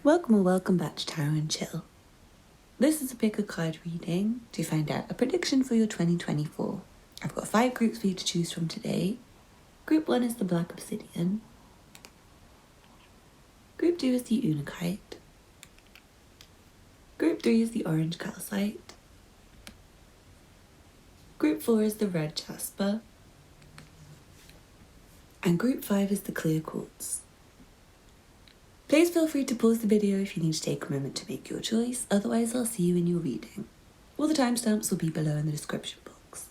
Welcome or welcome back to Tarot and Chill. This is a pick a card reading to find out a prediction for your 2024. I've got 5 groups for you to choose from today. Group 1 is the Black Obsidian. Group 2 is the Unakite. Group 3 is the Orange Calcite. Group 4 is the Red Jasper. And Group 5 is the Clear Quartz. Please feel free to pause the video if you need to take a moment to make your choice, otherwise I'll see you in your reading. All the timestamps will be below in the description box.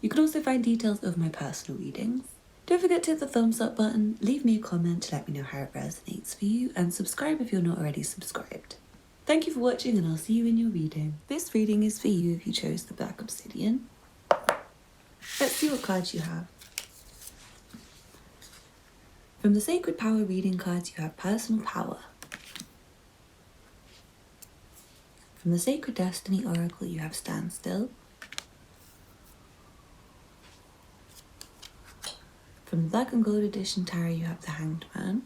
You can also find details of my personal readings. Don't forget to hit the thumbs up button, leave me a comment to let me know how it resonates for you, and subscribe if you're not already subscribed. Thank you for watching and I'll see you in your reading. This reading is for you if you chose the Black Obsidian. Let's see what cards you have. From the Sacred Power reading cards, you have Personal Power. From the Sacred Destiny Oracle, you have Stand Still. From the Black and Gold Edition Tarot, you have the Hanged Man,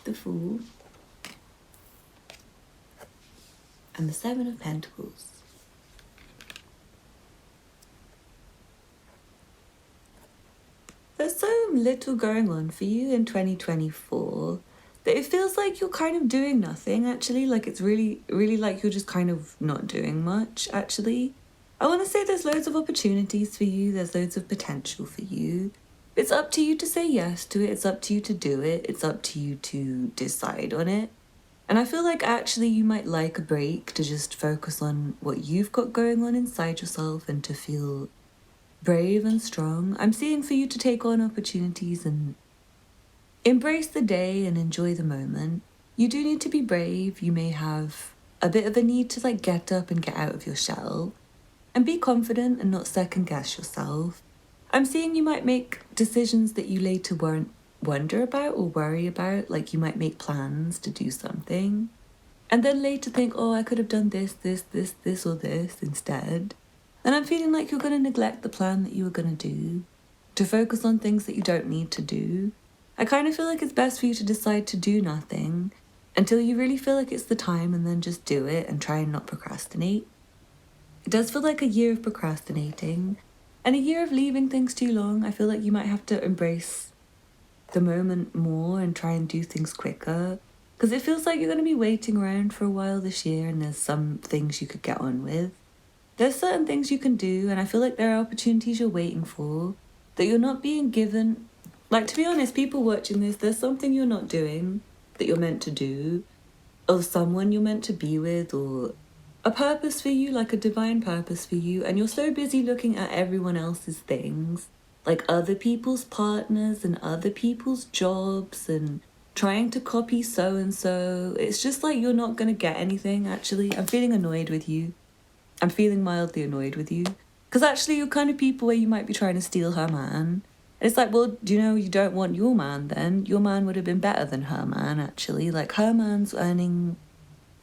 the Fool, and the Seven of Pentacles. There's so little going on for you in 2024 that it feels like you're kind of doing nothing, actually. Like it's really like you're just kind of not doing much, actually. I want to say there's loads of opportunities for you. There's loads of potential for you. It's up to you to say yes to it. It's up to you to do it. It's up to you to decide on it. And I feel like actually you might like a break to just focus on what you've got going on inside yourself and to feel brave and strong. I'm seeing for you to take on opportunities and embrace the day and enjoy the moment. You do need to be brave. You may have a bit of a need to get up and get out of your shell and be confident and not second guess yourself. I'm seeing you might make decisions that you later won't wonder about or worry about, like you might make plans to do something and then later think, oh, I could have done this or this instead. And I'm feeling like you're going to neglect the plan that you were going to do, to focus on things that you don't need to do. I kind of feel like it's best for you to decide to do nothing until you really feel like it's the time, and then just do it and try and not procrastinate. It does feel like a year of procrastinating and a year of leaving things too long. I feel like you might have to embrace the moment more and try and do things quicker, because it feels like you're going to be waiting around for a while this year and there's some things you could get on with. There's certain things you can do, and I feel like there are opportunities you're waiting for that you're not being given. Like, to be honest, people watching this, there's something you're not doing that you're meant to do, or someone you're meant to be with, or a purpose for you, like a divine purpose for you, and you're so busy looking at everyone else's things, like other people's partners and other people's jobs, and trying to copy so-and-so. It's just like you're not going to get anything, actually. I'm feeling annoyed with you. I'm feeling mildly annoyed with you. Because actually you're kind of people where you might be trying to steal her man. And it's like, well, do you know you don't want your man then? Your man would have been better than her man, actually. Like, her man's earning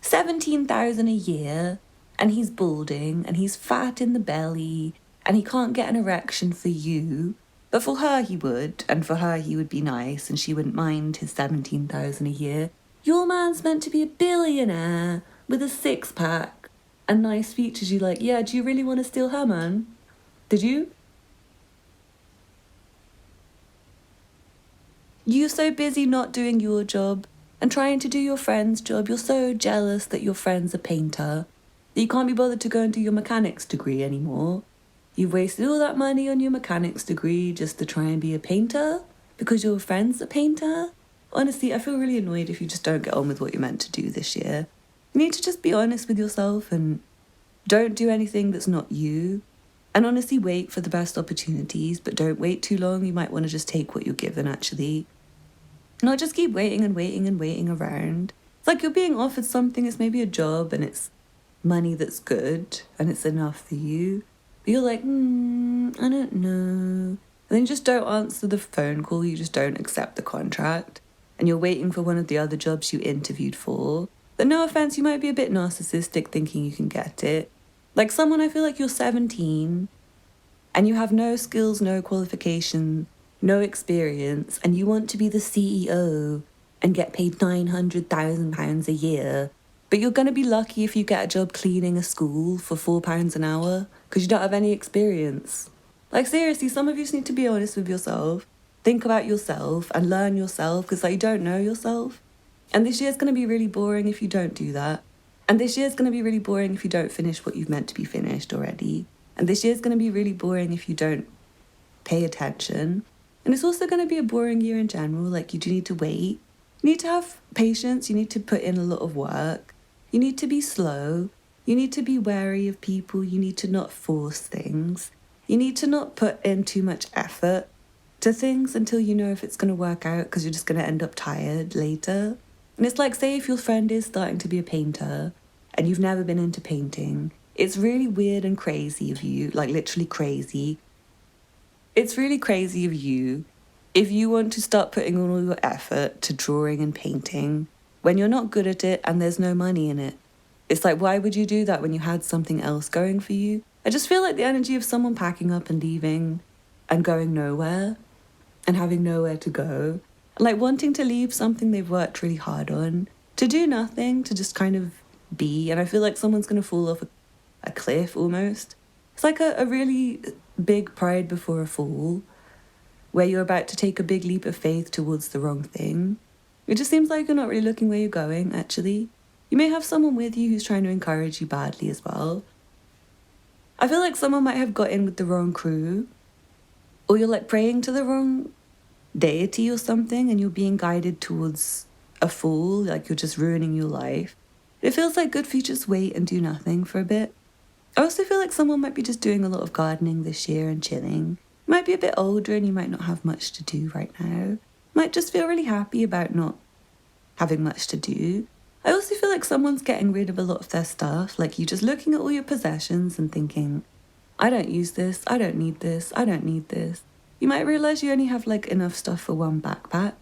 $17,000 a year, and he's balding, and he's fat in the belly, and he can't get an erection for you. But for her he would, and for her he would be nice, and she wouldn't mind his $17,000 a year. Your man's meant to be a billionaire with a six-pack and nice features. You like, yeah, do you really want to steal her man? Did you? You're so busy not doing your job and trying to do your friend's job. You're so jealous that your friend's a painter that you can't be bothered to go and do your mechanics degree anymore. You've wasted all that money on your mechanics degree just to try and be a painter because your friend's a painter. Honestly, I feel really annoyed if you just don't get on with what you're meant to do this year. You need to just be honest with yourself and don't do anything that's not you. And honestly, wait for the best opportunities, but don't wait too long. You might want to just take what you're given, actually. Not just keep waiting and waiting and waiting around. It's like you're being offered something, it's maybe a job and it's money that's good and it's enough for you. But you're like, I don't know. And then you just don't answer the phone call, you just don't accept the contract. And you're waiting for one of the other jobs you interviewed for. But no offense, you might be a bit narcissistic thinking you can get it. Like someone, I feel like you're 17 and you have no skills, no qualification no experience, and you want to be the CEO and get paid £900,000 a year, but you're going to be lucky if you get a job cleaning a school for £4 an hour because you don't have any experience. Like, seriously, some of you just need to be honest with yourself, think about yourself and learn yourself, because like, you don't know yourself. And this year's going to be really boring if you don't do that. And this year's going to be really boring if you don't finish what you've meant to be finished already. And this year's going to be really boring if you don't pay attention. And it's also going to be a boring year in general. Like, you do need to wait. You need to have patience. You need to put in a lot of work. You need to be slow. You need to be wary of people. You need to not force things. You need to not put in too much effort to things until you know if it's going to work out, because you're just going to end up tired later. And it's like, say if your friend is starting to be a painter and you've never been into painting, it's really weird and crazy of you, like literally crazy. It's really crazy of you if you want to start putting all your effort to drawing and painting when you're not good at it and there's no money in it. It's like, why would you do that when you had something else going for you? I just feel like the energy of someone packing up and leaving and going nowhere and having nowhere to go. Like wanting to leave something they've worked really hard on, to do nothing, to just kind of be. And I feel like someone's going to fall off a cliff almost. It's like a really big pride before a fall, where you're about to take a big leap of faith towards the wrong thing. It just seems like you're not really looking where you're going, actually. You may have someone with you who's trying to encourage you badly as well. I feel like someone might have got in with the wrong crew, or you're like praying to the wrong deity or something and you're being guided towards a fall, like you're just ruining your life. It feels like good for you to just wait and do nothing for a bit. I also feel like someone might be just doing a lot of gardening this year and chilling. You might be a bit older and you might not have much to do right now. You might just feel really happy about not having much to do. I also feel like someone's getting rid of a lot of their stuff, like you just looking at all your possessions and thinking, I don't use this, I don't need this, I don't need this. You might realise you only have like enough stuff for one backpack.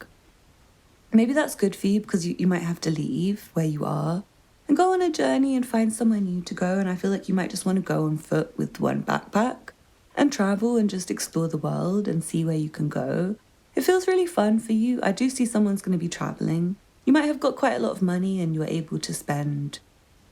Maybe that's good for you because you might have to leave where you are and go on a journey and find somewhere new to go. And I feel like you might just want to go on foot with one backpack and travel and just explore the world and see where you can go. It feels really fun for you. I do see someone's going to be travelling. You might have got quite a lot of money and you're able to spend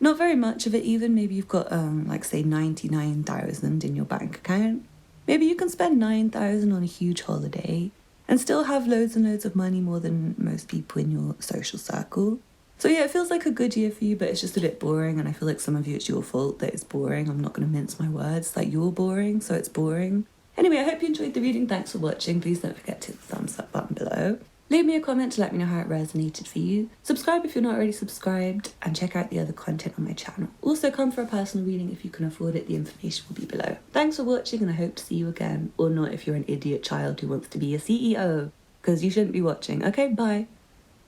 not very much of it even. Maybe you've got like say 99,000 in your bank account. Maybe you can spend 9,000 on a huge holiday and still have loads and loads of money, more than most people in your social circle. So yeah, it feels like a good year for you, but it's just a bit boring. And I feel like some of you, it's your fault that it's boring. I'm not going to mince my words. Like, you're boring, so it's boring. Anyway, I hope you enjoyed the reading. Thanks for watching. Please don't forget to hit the thumbs up button below. Leave me a comment to let me know how it resonated for you. Subscribe if you're not already subscribed, and check out the other content on my channel. Also, come for a personal reading if you can afford it. The information will be below. Thanks for watching, and I hope to see you again. Or not if you're an idiot child who wants to be a CEO, because you shouldn't be watching. Okay, bye.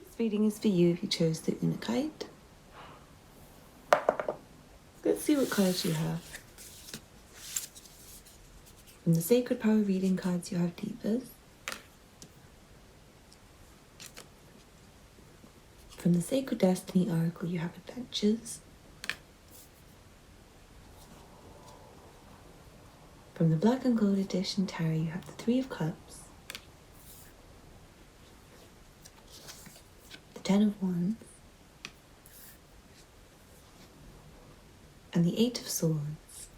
This reading is for you if you chose the Unakite. Let's see what cards you have. From the Sacred Power reading cards, you have Deepest. From the Sacred Destiny Oracle, you have Adventures. From the Black and Gold Edition Tarot, you have the Three of Cups, the Ten of Wands, and the Eight of Swords.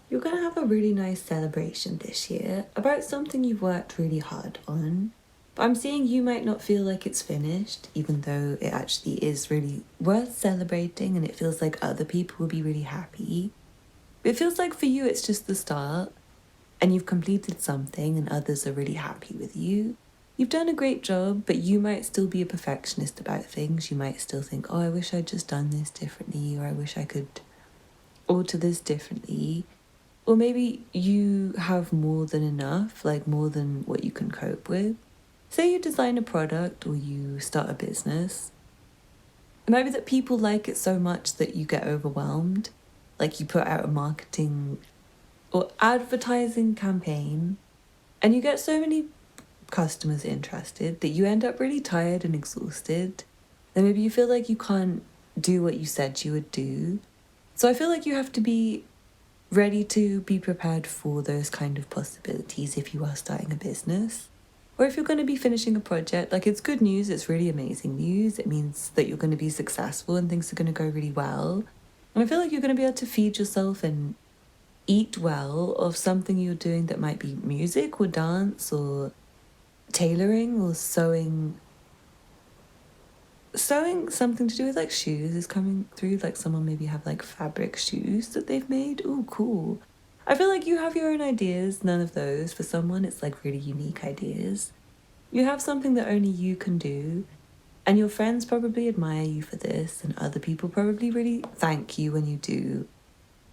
You're going to have a really nice celebration this year about something you've worked really hard on. But I'm seeing you might not feel like it's finished, even though it actually is really worth celebrating and it feels like other people will be really happy. It feels like for you it's just the start and you've completed something and others are really happy with you. You've done a great job, but you might still be a perfectionist about things. You might still think, oh, I wish I'd just done this differently, or I wish I could alter this differently. Or maybe you have more than enough, like more than what you can cope with. Say you design a product or you start a business. It might be that people like it so much that you get overwhelmed. Like you put out a marketing or advertising campaign and you get so many customers interested that you end up really tired and exhausted. Then maybe you feel like you can't do what you said you would do. So I feel like you have to be ready to be prepared for those kind of possibilities if you are starting a business. Or if you're going to be finishing a project, like it's good news, it's really amazing news. It means that you're going to be successful and things are going to go really well. And I feel like you're going to be able to feed yourself and eat well of something you're doing that might be music or dance or tailoring or sewing. Sewing something to do with like shoes is coming through, like someone maybe have like fabric shoes that they've made. Ooh, cool. I feel like you have your own ideas, none of those. For someone, it's like really unique ideas. You have something that only you can do, and your friends probably admire you for this, and other people probably really thank you when you do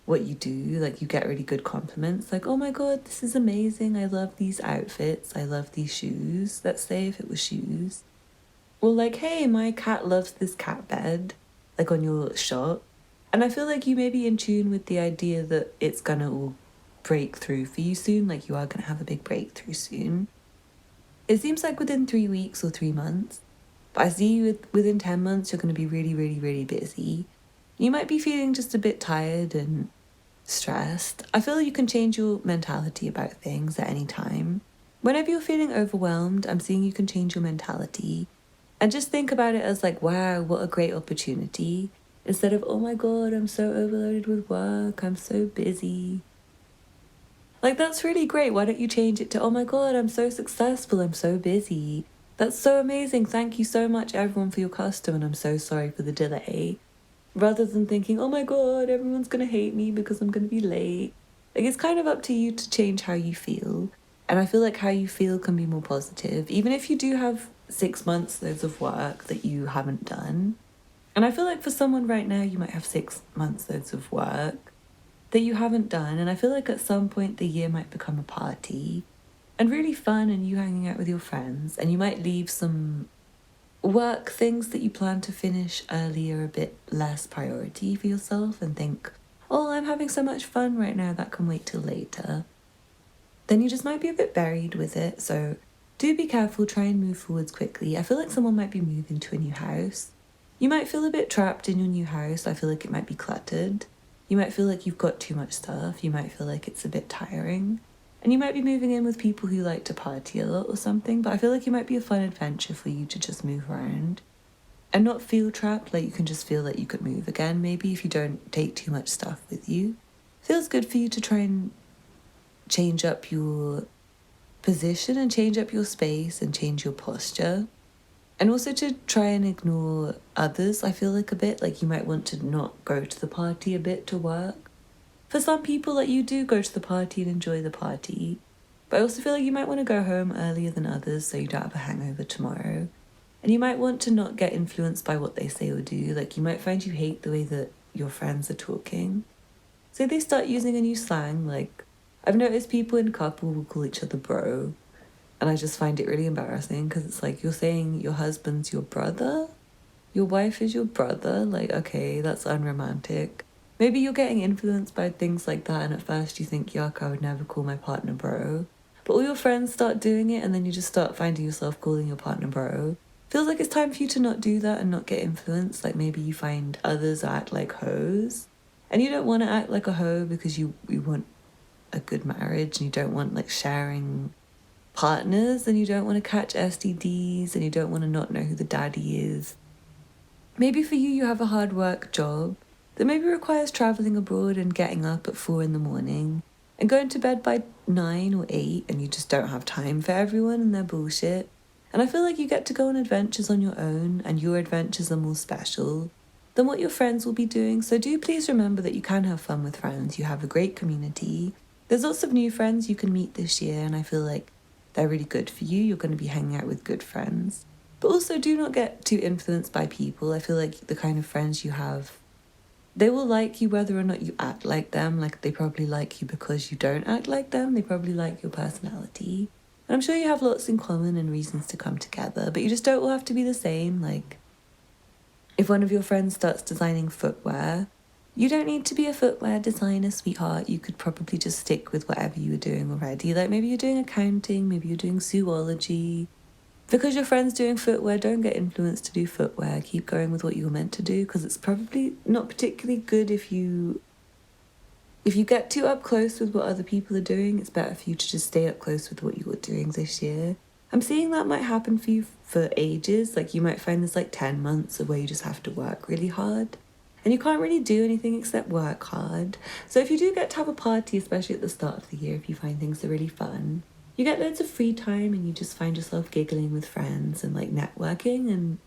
what you do. Like you get really good compliments, like, oh my god, this is amazing. I love these outfits. I love these shoes. Let's say if it was shoes. Well, like, hey, my cat loves this cat bed, like on your shop. And I feel like you may be in tune with the idea that it's gonna all break through for you soon, like you are gonna have a big breakthrough soon. It seems like within 3 weeks or 3 months, but I see you within 10 months, you're gonna be really, really, really busy. You might be feeling just a bit tired and stressed. I feel you can change your mentality about things at any time. Whenever you're feeling overwhelmed, I'm seeing you can change your mentality and just think about it as like, wow, what a great opportunity. Instead of, oh my god, I'm so overloaded with work, I'm so busy. Like, that's really great. Why don't you change it to, oh my god, I'm so successful, I'm so busy. That's so amazing. Thank you so much, everyone, for your custom, and I'm so sorry for the delay. Rather than thinking, oh my god, everyone's gonna hate me because I'm gonna be late. Like, it's kind of up to you to change how you feel. And I feel like how you feel can be more positive, even if you do have 6 months loads of work that you haven't done. And I feel like for someone right now, you might have 6 months loads of work that you haven't done. And I feel like at some point the year might become a party and really fun and you hanging out with your friends. And you might leave some work things that you plan to finish earlier a bit less priority for yourself and think, oh, I'm having so much fun right now, that can wait till later. Then you just might be a bit buried with it. So do be careful, try and move forwards quickly. I feel like someone might be moving to a new house. You might feel a bit trapped in your new house. I feel like it might be cluttered. You might feel like you've got too much stuff. You might feel like it's a bit tiring. And you might be moving in with people who like to party a lot or something, but I feel like it might be a fun adventure for you to just move around and not feel trapped. Like you can just feel like you could move again, maybe if you don't take too much stuff with you. Feels good for you to try and change up your position and change up your space and change your posture. And also to try and ignore others, I feel like a bit. Like you might want to not go to the party a bit to work. For some people, like you do go to the party and enjoy the party. But I also feel like you might want to go home earlier than others so you don't have a hangover tomorrow. And you might want to not get influenced by what they say or do. Like you might find you hate the way that your friends are talking. So they start using a new slang. Like I've noticed people in couple will call each other bro. And I just find it really embarrassing because it's like you're saying your husband's your brother? Your wife is your brother? Like, okay, that's unromantic. Maybe you're getting influenced by things like that and at first you think, yuck, I would never call my partner bro. But all your friends start doing it and then you just start finding yourself calling your partner bro. Feels like it's time for you to not do that and not get influenced. Like maybe you find others act like hoes. And you don't want to act like a hoe because you want a good marriage and you don't want like sharing partners and you don't want to catch STDs and you don't want to not know who the daddy is. Maybe for you have a hard work job that maybe requires travelling abroad and getting up at 4 in the morning and going to bed by 9 or 8 and you just don't have time for everyone and their bullshit. And I feel like you get to go on adventures on your own and your adventures are more special than what your friends will be doing. So do please remember that you can have fun with friends. You have a great community. There's lots of new friends you can meet this year and I feel like they're really good for you. You're going to be hanging out with good friends. But also do not get too influenced by people. I feel like the kind of friends you have, they will like you whether or not you act like them. Like they probably like you because you don't act like them. They probably like your personality. And I'm sure you have lots in common and reasons to come together. But you just don't all have to be the same. Like if one of your friends starts designing footwear, you don't need to be a footwear designer, sweetheart. You could probably just stick with whatever you were doing already. Like maybe you're doing accounting, maybe you're doing zoology. Because your friend's doing footwear, don't get influenced to do footwear. Keep going with what you were meant to do because it's probably not particularly good if you If you get too up close with what other people are doing, it's better for you to just stay up close with what you're doing this year. I'm seeing that might happen for you for ages. Like you might find there's like 10 months of where you just have to work really hard. And you can't really do anything except work hard. So if you do get to have a party, especially at the start of the year, if you find things are really fun, you get loads of free time and you just find yourself giggling with friends and like networking and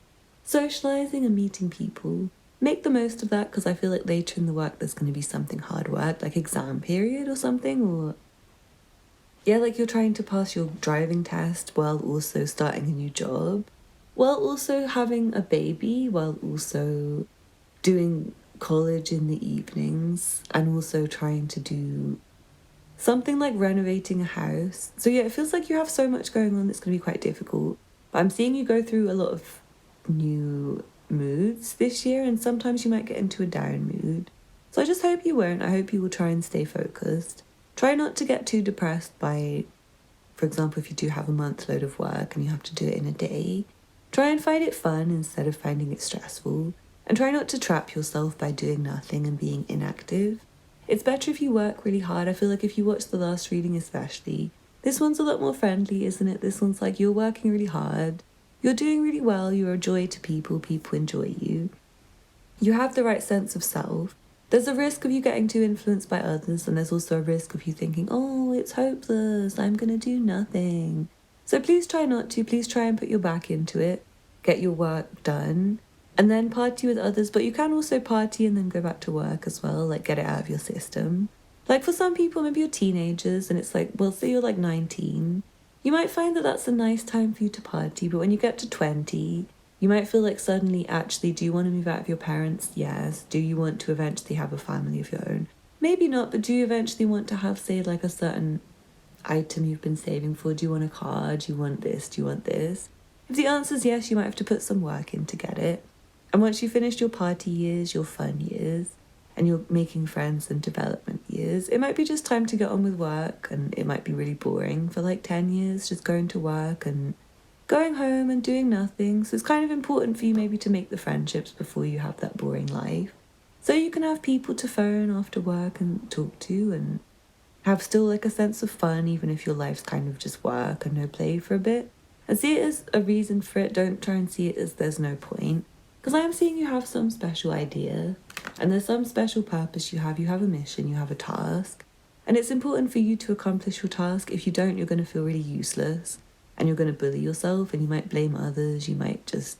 socializing and meeting people. Make the most of that, because I feel like later in the work there's going to be something hard work, like exam period or something, or yeah, like you're trying to pass your driving test while also starting a new job, while also having a baby, while also doing college in the evenings, and also trying to do something like renovating a house. So yeah, it feels like you have so much going on that's going to be quite difficult. But I'm seeing you go through a lot of new moods this year, and sometimes you might get into a down mood. So I just hope you won't. I hope you will try and stay focused. Try not to get too depressed by, for example, if you do have a month load of work and you have to do it in a day, try and find it fun instead of finding it stressful. And try not to trap yourself by doing nothing and being inactive. It's better if you work really hard. I feel like if you watch the last reading especially, this one's a lot more friendly, isn't it? This one's like you're working really hard. You're doing really well, you're a joy to people, people enjoy you. You have the right sense of self. There's a risk of you getting too influenced by others, and there's also a risk of you thinking, oh, it's hopeless, I'm gonna do nothing. So please try not to, please try and put your back into it, get your work done, and then party with others. But you can also party and then go back to work as well, like get it out of your system. Like for some people, maybe you're teenagers, and it's like, well, say you're like 19, you might find that that's a nice time for you to party, but when you get to 20, you might feel like suddenly, actually, do you want to move out of your parents? Yes. Do you want to eventually have a family of your own? Maybe not, but do you eventually want to have, say, like a certain item you've been saving for? Do you want a car? Do you want this? Do you want this? If the answer is yes, you might have to put some work in to get it. And once you've finished your party years, your fun years, and you're making friends and development years, it might be just time to get on with work, and it might be really boring for like 10 years, just going to work and going home and doing nothing. So it's kind of important for you maybe to make the friendships before you have that boring life. So you can have people to phone after work and talk to and have still like a sense of fun, even if your life's kind of just work and no play for a bit. And see it as a reason for it. Don't try and see it as there's no point. Because I am seeing you have some special idea, and there's some special purpose you have a mission, you have a task, and it's important for you to accomplish your task. If you don't, you're going to feel really useless, and you're going to bully yourself, and you might blame others, you might just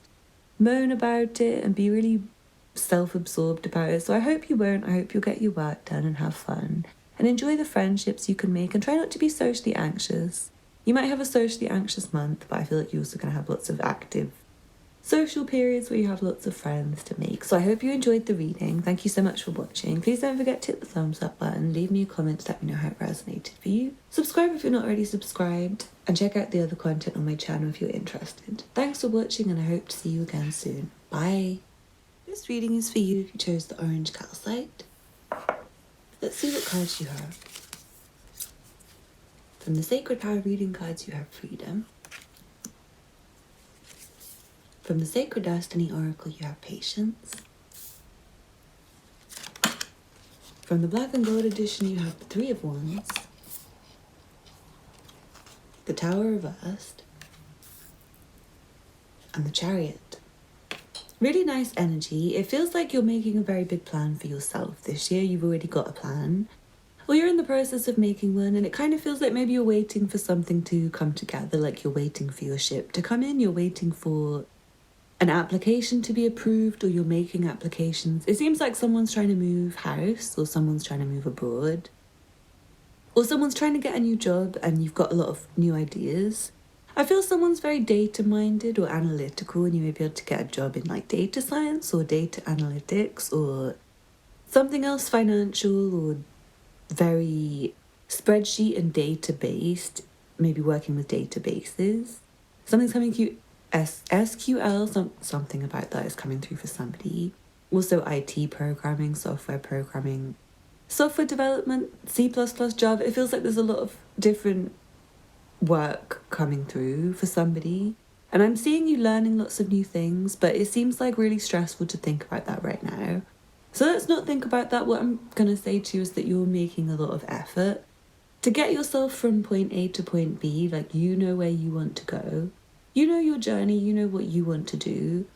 moan about it and be really self-absorbed about it. So I hope you won't. I hope you'll get your work done and have fun, and enjoy the friendships you can make, and try not to be socially anxious. You might have a socially anxious month, but I feel like you're also going to have lots of active social periods where you have lots of friends to make. So I hope you enjoyed the reading. Thank you so much for watching. Please don't forget to hit the thumbs up button, leave me a comment to let me know how it resonated for you. Subscribe if you're not already subscribed, and check out the other content on my channel if you're interested. Thanks for watching, and I hope to see you again soon. Bye. This reading is for you if you chose the orange calcite. Let's see what cards you have. From the Sacred Power reading cards, you have freedom. From the Sacred Destiny Oracle, you have patience. From the Black and Gold edition, you have the Three of Wands, the Tower reversed, and the Chariot. Really nice energy. It feels like you're making a very big plan for yourself this year. You've already got a plan, or you're in the process of making one, and it kind of feels like maybe you're waiting for something to come together, like you're waiting for your ship to come in, you're waiting for an application to be approved, or you're making applications. It seems like someone's trying to move house, or someone's trying to move abroad, or someone's trying to get a new job and you've got a lot of new ideas. I feel someone's very data minded or analytical, and you may be able to get a job in like data science or data analytics or something else financial, or very spreadsheet and data based, maybe working with databases. Something's coming to you. SQL, something about that is coming through for somebody. Also IT programming, software development, C++, Java. It feels like there's a lot of different work coming through for somebody. And I'm seeing you learning lots of new things, but it seems like really stressful to think about that right now. So let's not think about that. What I'm going to say to you is that you're making a lot of effort to get yourself from point A to point B. Like, you know where you want to go. You know your journey. You know what you want to do.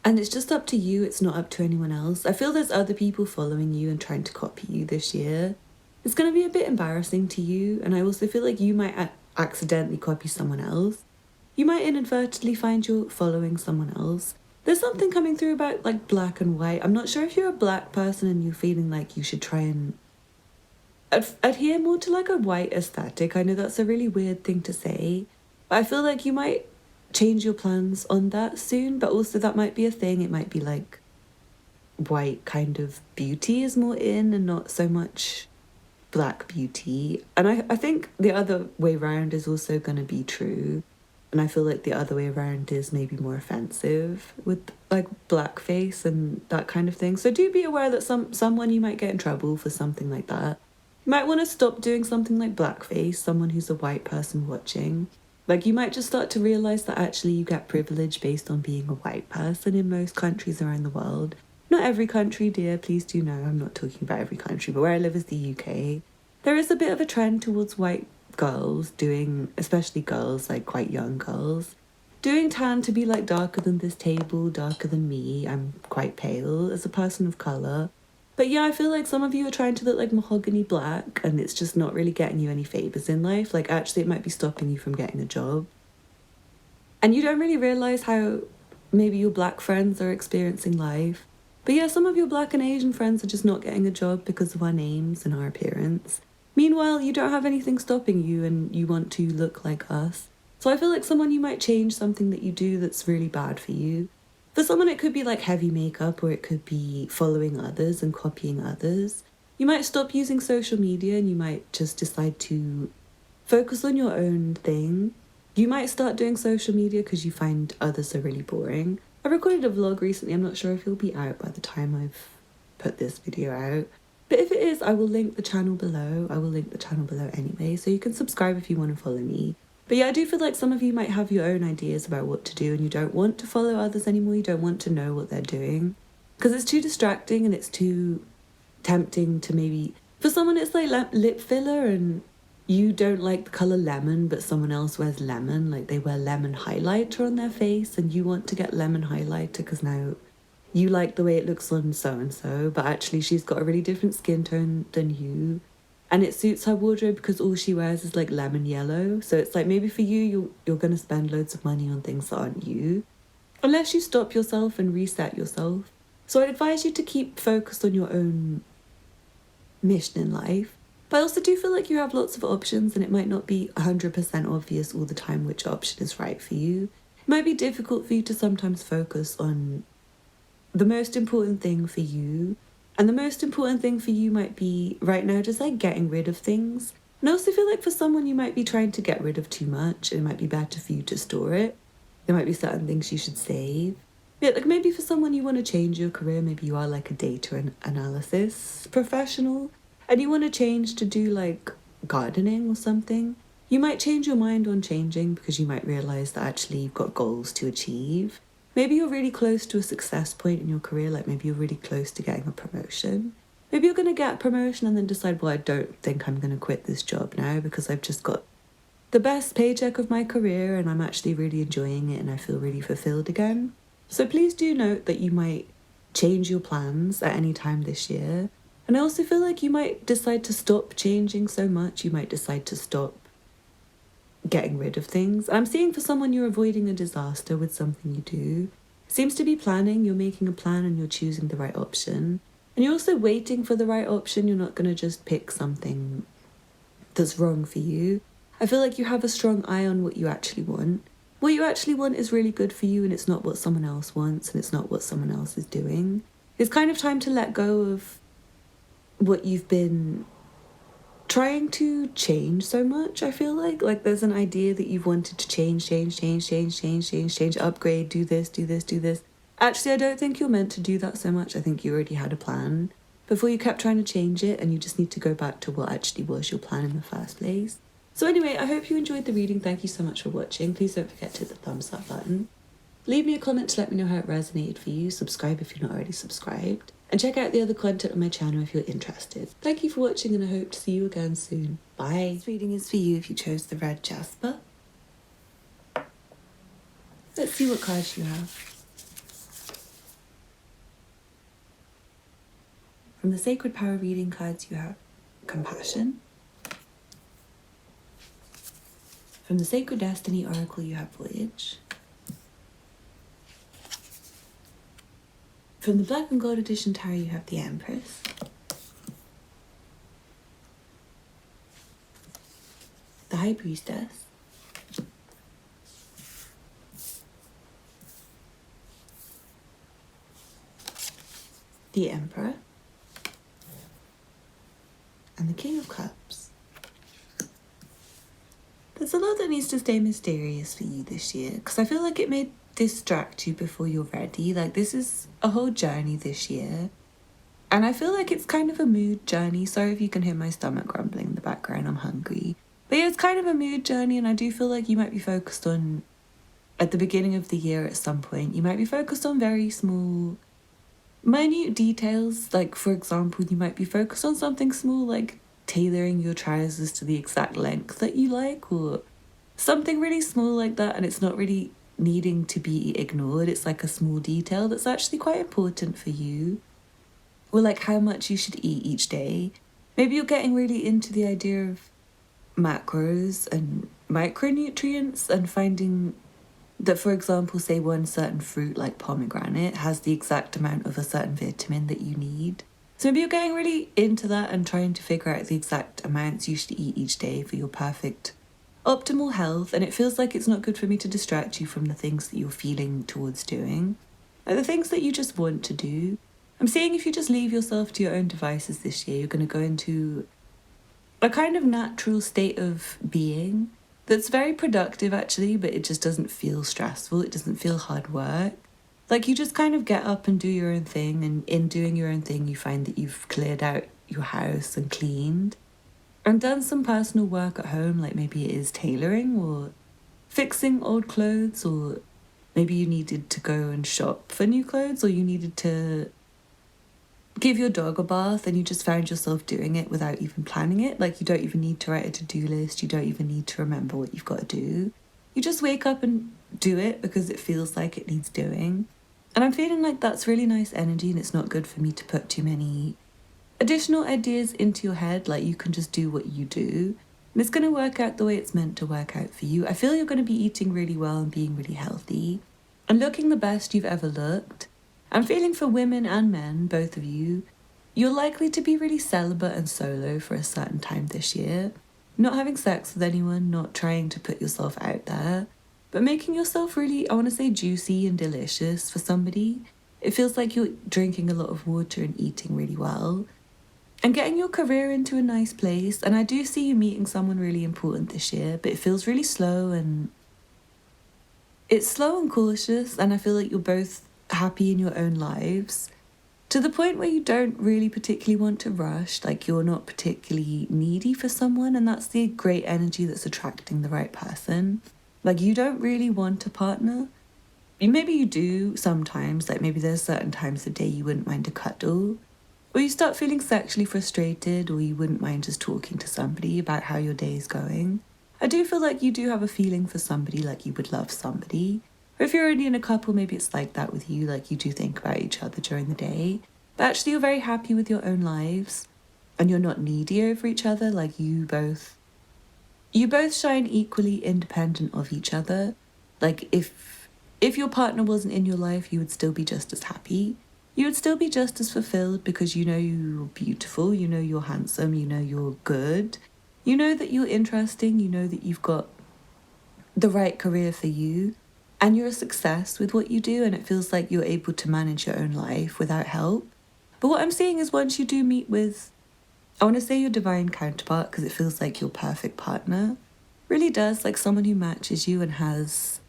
And it's just up to you. It's not up to anyone else. I feel there's other people following you and trying to copy you this year. It's going to be a bit embarrassing to you. And I also feel like you might accidentally copy someone else. You might inadvertently find you're following someone else. There's something coming through about like black and white. I'm not sure if you're a black person and you're feeling like you should try and adhere more to like a white aesthetic. I know that's a really weird thing to say, but I feel like you might change your plans on that soon. But also that might be a thing. It might be like white kind of beauty is more in and not so much black beauty. And I think the other way around is also going to be true. And I feel like the other way around is maybe more offensive with like blackface and that kind of thing. So do be aware that someone you might get in trouble for something like that. You might want to stop doing something like blackface, someone who's a white person watching. Like, you might just start to realise that actually you get privilege based on being a white person in most countries around the world. Not every country, dear, please do know. I'm not talking about every country, but where I live is the UK. There is a bit of a trend towards white girls doing, especially girls, like quite young girls, doing tan to be like darker than this table, darker than me. I'm quite pale as a person of colour. But yeah, I feel like some of you are trying to look like mahogany black and it's just not really getting you any favours in life. Like, actually it might be stopping you from getting a job. And you don't really realise how maybe your black friends are experiencing life. But yeah, some of your black and Asian friends are just not getting a job because of our names and our appearance. Meanwhile, you don't have anything stopping you and you want to look like us. So I feel like someone, you might change something that you do that's really bad for you. For someone, it could be like heavy makeup, or it could be following others and copying others. You might stop using social media and you might just decide to focus on your own thing. You might start doing social media because you find others are really boring. I recorded a vlog recently. I'm not sure if it'll be out by the time I've put this video out. But if it is, I will link the channel below. I will link the channel below anyway, so you can subscribe if you want to follow me. But yeah, I do feel like some of you might have your own ideas about what to do and you don't want to follow others anymore. You don't want to know what they're doing because it's too distracting and it's too tempting to maybe... For someone, it's like lip filler and you don't like the colour lemon, but someone else wears lemon. Like, they wear lemon highlighter on their face and you want to get lemon highlighter because now you like the way it looks on so-and-so, but actually she's got a really different skin tone than you. And it suits her wardrobe because all she wears is like lemon yellow. So it's like, maybe for you, you're going to spend loads of money on things that aren't you. Unless you stop yourself and reset yourself. So I'd advise you to keep focused on your own mission in life. But I also do feel like you have lots of options and it might not be 100% obvious all the time which option is right for you. It might be difficult for you to sometimes focus on the most important thing for you. And the most important thing for you might be right now just like getting rid of things. And I also feel like for someone, you might be trying to get rid of too much and it might be better for you to store it. There might be certain things you should save. Yeah, like maybe for someone you want to change your career, maybe you are like a data analysis professional and you want to change to do like gardening or something. You might change your mind on changing because you might realise that actually you've got goals to achieve. Maybe you're really close to a success point in your career, like maybe you're really close to getting a promotion. Maybe you're going to get a promotion and then decide, well, I don't think I'm going to quit this job now because I've just got the best paycheck of my career and I'm actually really enjoying it and I feel really fulfilled again. So please do note that you might change your plans at any time this year. And I also feel like you might decide to stop changing so much. You might decide to stop getting rid of things. I'm seeing for someone, you're avoiding a disaster with something you do. Seems to be planning. You're making a plan and you're choosing the right option. And you're also waiting for the right option. You're not going to just pick something that's wrong for you. I feel like you have a strong eye on what you actually want. What you actually want is really good for you and it's not what someone else wants and it's not what someone else is doing. It's kind of time to let go of what you've been trying to change so much. I feel like there's an idea that you've wanted to change, upgrade, do this. Actually, I don't think you're meant to do that so much. I think you already had a plan before you kept trying to change it and you just need to go back to what actually was your plan in the first place. So anyway, I hope you enjoyed the reading. Thank you so much for watching. Please don't forget to hit the thumbs up button. Leave me a comment to let me know how it resonated for you. Subscribe if you're not already subscribed. And check out the other content on my channel if you're interested. Thank you for watching and I hope to see you again soon. Bye. This reading is for you if you chose the red Jasper. Let's see what cards you have. From the Sacred Power reading cards you have Compassion. From the Sacred Destiny Oracle you have Voyage. From the Black and Gold Edition Tarot you have the Empress. The High Priestess. The Emperor. And the King of Cups. There's a lot that needs to stay mysterious for you this year, because I feel like it may distract you before you're ready. Like, this is a whole journey this year. And I feel like it's kind of a mood journey. Sorry if you can hear my stomach grumbling in the background, I'm hungry. But yeah, it's kind of a mood journey, and I do feel like you might be focused on, at the beginning of the year at some point, you might be focused on very small, minute details. Like, for example, you might be focused on something small, like tailoring your trousers to the exact length that you like, or something really small like that, and it's not really needing to be ignored. It's like a small detail that's actually quite important for you. Or like how much you should eat each day. Maybe you're getting really into the idea of macros and micronutrients and finding that, for example, say one certain fruit like pomegranate has the exact amount of a certain vitamin that you need. So maybe you're getting really into that and trying to figure out the exact amounts you should eat each day for your perfect optimal health, and it feels like it's not good for me to distract you from the things that you're feeling towards doing, like the things that you just want to do. I'm saying if you just leave yourself to your own devices this year, you're going to go into a kind of natural state of being that's very productive actually, but it just doesn't feel stressful. It doesn't feel hard work. Like, you just kind of get up and do your own thing, and in doing your own thing you find that you've cleared out your house and cleaned and done some personal work at home, like maybe it is tailoring or fixing old clothes, or maybe you needed to go and shop for new clothes, or you needed to give your dog a bath and you just found yourself doing it without even planning it. Like, you don't even need to write a to-do list, you don't even need to remember what you've got to do. You just wake up and do it because it feels like it needs doing. And I'm feeling like that's really nice energy, and it's not good for me to put too many additional ideas into your head. Like, you can just do what you do, and it's going to work out the way it's meant to work out for you. I feel you're going to be eating really well and being really healthy and looking the best you've ever looked. I'm feeling for women and men, both of you, you're likely to be really celibate and solo for a certain time this year. Not having sex with anyone, not trying to put yourself out there, but making yourself really, I want to say, juicy and delicious for somebody. It feels like you're drinking a lot of water and eating really well and getting your career into a nice place. And I do see you meeting someone really important this year, but it feels really slow, and it's slow and cautious, and I feel like you're both happy in your own lives to the point where you don't really particularly want to rush. Like, you're not particularly needy for someone, and that's the great energy that's attracting the right person. Like, you don't really want a partner. Maybe you do sometimes, like maybe there's certain times of the day you wouldn't mind a cuddle, or you start feeling sexually frustrated, or you wouldn't mind just talking to somebody about how your day is going. I do feel like you do have a feeling for somebody, like you would love somebody. Or if you're already in a couple, maybe it's like that with you, like you do think about each other during the day. But actually you're very happy with your own lives, and you're not needy over each other. Like, you both shine equally independent of each other. Like, if your partner wasn't in your life, you would still be just as happy. You would still be just as fulfilled, because you know you're beautiful, you know you're handsome, you know you're good, you know that you're interesting, you know that you've got the right career for you, and you're a success with what you do, and it feels like you're able to manage your own life without help. But what I'm seeing is, once you do meet with, I want to say, your divine counterpart, because it feels like your perfect partner, really does, like someone who matches you and has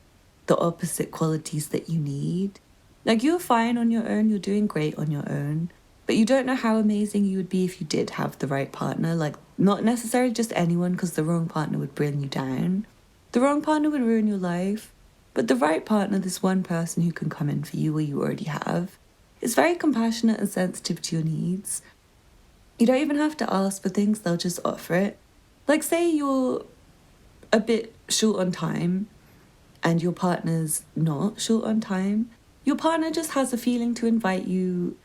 the opposite qualities that you need. Like, you're fine on your own, you're doing great on your own, but you don't know how amazing you would be if you did have the right partner. Like, not necessarily just anyone, because the wrong partner would bring you down. The wrong partner would ruin your life, but the right partner, this one person who can come in for you, or you already have, is very compassionate and sensitive to your needs. You don't even have to ask for things, they'll just offer it. Like, say you're a bit short on time and your partner's not short on time. Your partner just has a feeling to invite you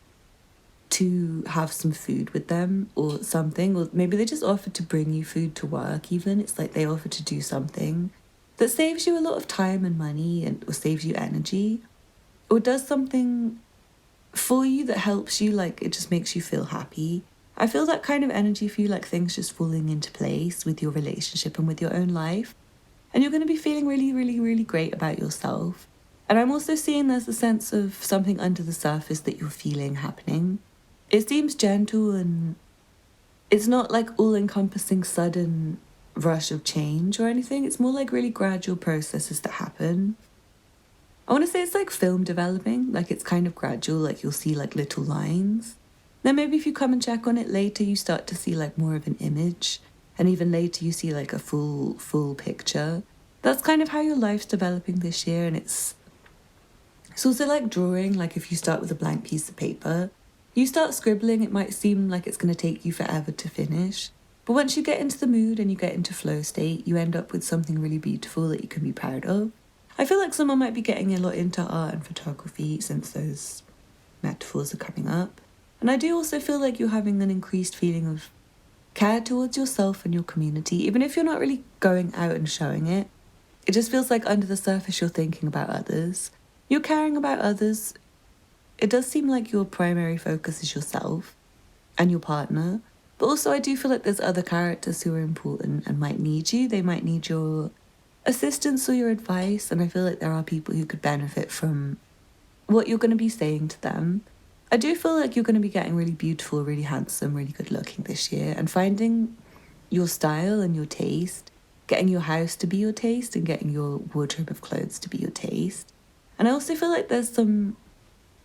to have some food with them or something, or maybe they just offer to bring you food to work even. It's like they offer to do something that saves you a lot of time and money or saves you energy, or does something for you that helps you, like it just makes you feel happy. I feel that kind of energy for you, like things just falling into place with your relationship and with your own life. And you're going to be feeling really, really, really great about yourself. And I'm also seeing there's a sense of something under the surface that you're feeling happening. It seems gentle and it's not like all-encompassing sudden rush of change or anything. It's more like really gradual processes that happen. I want to say it's like film developing, like it's kind of gradual, like you'll see like little lines. Then maybe if you come and check on it later, you start to see like more of an image. And even later you see like a full picture. That's kind of how your life's developing this year. And it's also like drawing, like if you start with a blank piece of paper, you start scribbling, it might seem like it's going to take you forever to finish. But once you get into the mood and you get into flow state, you end up with something really beautiful that you can be proud of. I feel like someone might be getting a lot into art and photography since those metaphors are coming up. And I do also feel like you're having an increased feeling of care towards yourself and your community, even if you're not really going out and showing it. It just feels like under the surface you're thinking about others. You're caring about others. It does seem like your primary focus is yourself and your partner. But also I do feel like there's other characters who are important and might need you. They might need your assistance or your advice. And I feel like there are people who could benefit from what you're going to be saying to them. I do feel like you're going to be getting really beautiful, really handsome, really good looking this year, and finding your style and your taste, getting your house to be your taste and getting your wardrobe of clothes to be your taste. And I also feel like there's some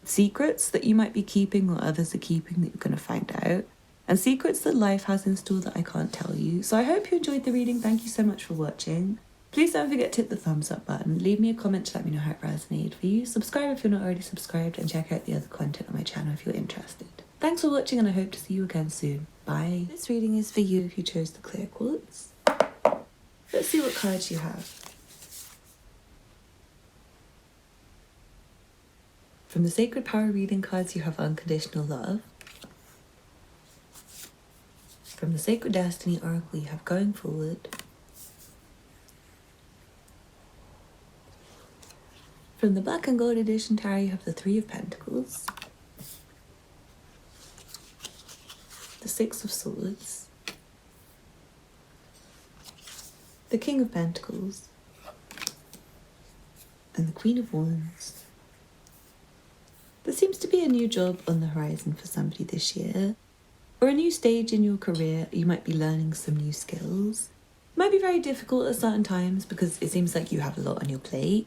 secrets that you might be keeping or others are keeping that you're going to find out, and secrets that life has in store that I can't tell you. So I hope you enjoyed the reading. Thank you so much for watching. Please don't forget to hit the thumbs up button. Leave me a comment to let me know how it resonated for you. Subscribe if you're not already subscribed, and check out the other content on my channel if you're interested. Thanks for watching, and I hope to see you again soon. Bye. This reading is for you if you chose the clear quartz. Let's see what cards you have. From the Sacred Power reading cards, you have Unconditional Love. From the Sacred Destiny Oracle, you have Going Forward. From the Black and Gold Edition Tarot, you have the Three of Pentacles, the Six of Swords, the King of Pentacles, and the Queen of Wands. There seems to be a new job on the horizon for somebody this year, or a new stage in your career. You might be learning some new skills. It might be very difficult at certain times because it seems like you have a lot on your plate.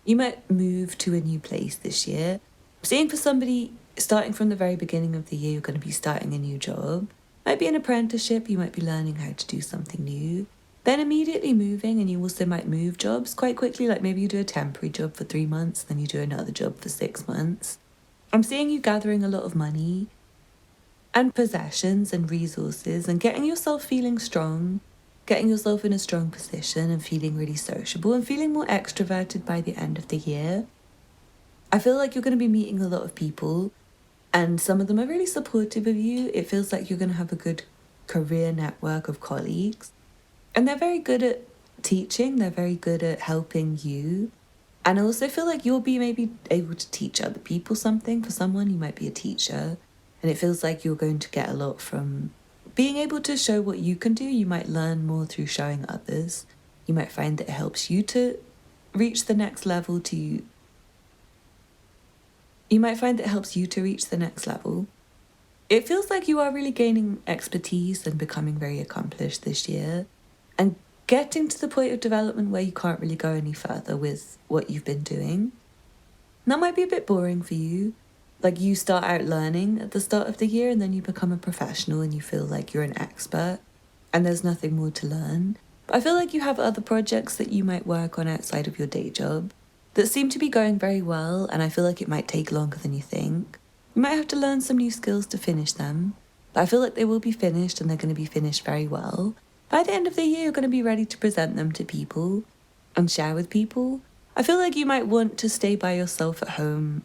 You might move to a new place this year. I'm seeing for somebody starting from the very beginning of the year, you're going to be starting a new job. Might be an apprenticeship, you might be learning how to do something new. Then immediately moving, and you also might move jobs quite quickly, like maybe you do a temporary job for 3 months, then you do another job for 6 months. I'm seeing you gathering a lot of money and possessions and resources and getting yourself feeling strong, getting yourself in a strong position and feeling really sociable and feeling more extroverted by the end of the year. I feel like you're going to be meeting a lot of people, and some of them are really supportive of you. It feels like you're going to have a good career network of colleagues, and they're very good at teaching, they're very good at helping you. And I also feel like you'll be maybe able to teach other people something. For someone, you might be a teacher, and it feels like you're going to get a lot from being able to show what you can do. You might learn more through showing others. You might find that it helps you to reach the next level It feels like you are really gaining expertise and becoming very accomplished this year, and getting to the point of development where you can't really go any further with what you've been doing. That might be a bit boring for you. Like, you start out learning at the start of the year and then you become a professional and you feel like you're an expert and there's nothing more to learn. But I feel like you have other projects that you might work on outside of your day job that seem to be going very well, and I feel like it might take longer than you think. You might have to learn some new skills to finish them, but I feel like they will be finished and they're going to be finished very well. By the end of the year, you're going to be ready to present them to people and share with people. I feel like you might want to stay by yourself at home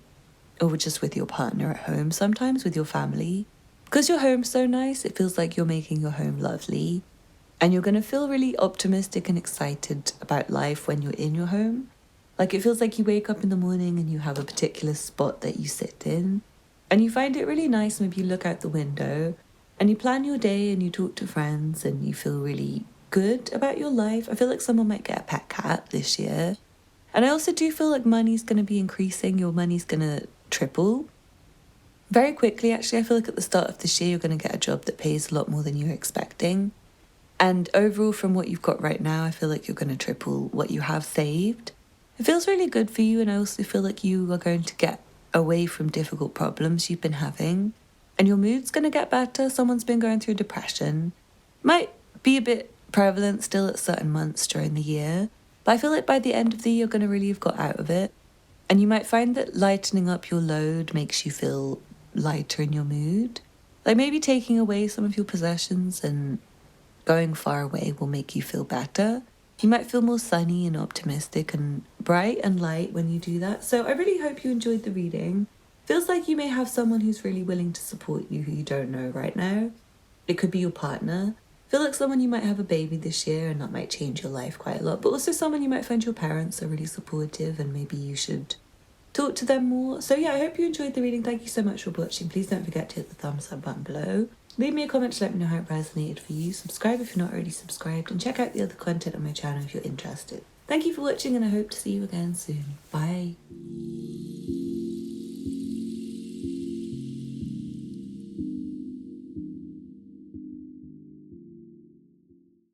or just with your partner at home, sometimes with your family. Because your home's so nice, it feels like you're making your home lovely. And you're going to feel really optimistic and excited about life when you're in your home. Like it feels like you wake up in the morning and you have a particular spot that you sit in. And you find it really nice. Maybe you look out the window and you plan your day and you talk to friends and you feel really good about your life. I feel like someone might get a pet cat this year. And I also do feel like money's going to be increasing. Your money's going to triple very quickly. Actually, I feel like at the start of this year, you're going to get a job that pays a lot more than you're expecting. And overall, from what you've got right now, I feel like you're going to triple what you have saved. It feels really good for you. And I also feel like you are going to get away from difficult problems you've been having. And your mood's going to get better. Someone's been going through depression. Might be a bit prevalent still at certain months during the year. But I feel like by the end of the year, you're going to really have got out of it. And you might find that lightening up your load makes you feel lighter in your mood. Like maybe taking away some of your possessions and going far away will make you feel better. You might feel more sunny and optimistic and bright and light when you do that. So I really hope you enjoyed the reading. Feels like you may have someone who's really willing to support you who you don't know right now. It could be your partner. Feel like someone you might have a baby this year and that might change your life quite a lot. But also someone you might find your parents are really supportive and maybe you should talk to them more. So yeah, I hope you enjoyed the reading. Thank you so much for watching. Please don't forget to hit the thumbs up button below. Leave me a comment to let me know how it resonated for you. Subscribe if you're not already subscribed and check out the other content on my channel if you're interested. Thank you for watching and I hope to see you again soon. Bye.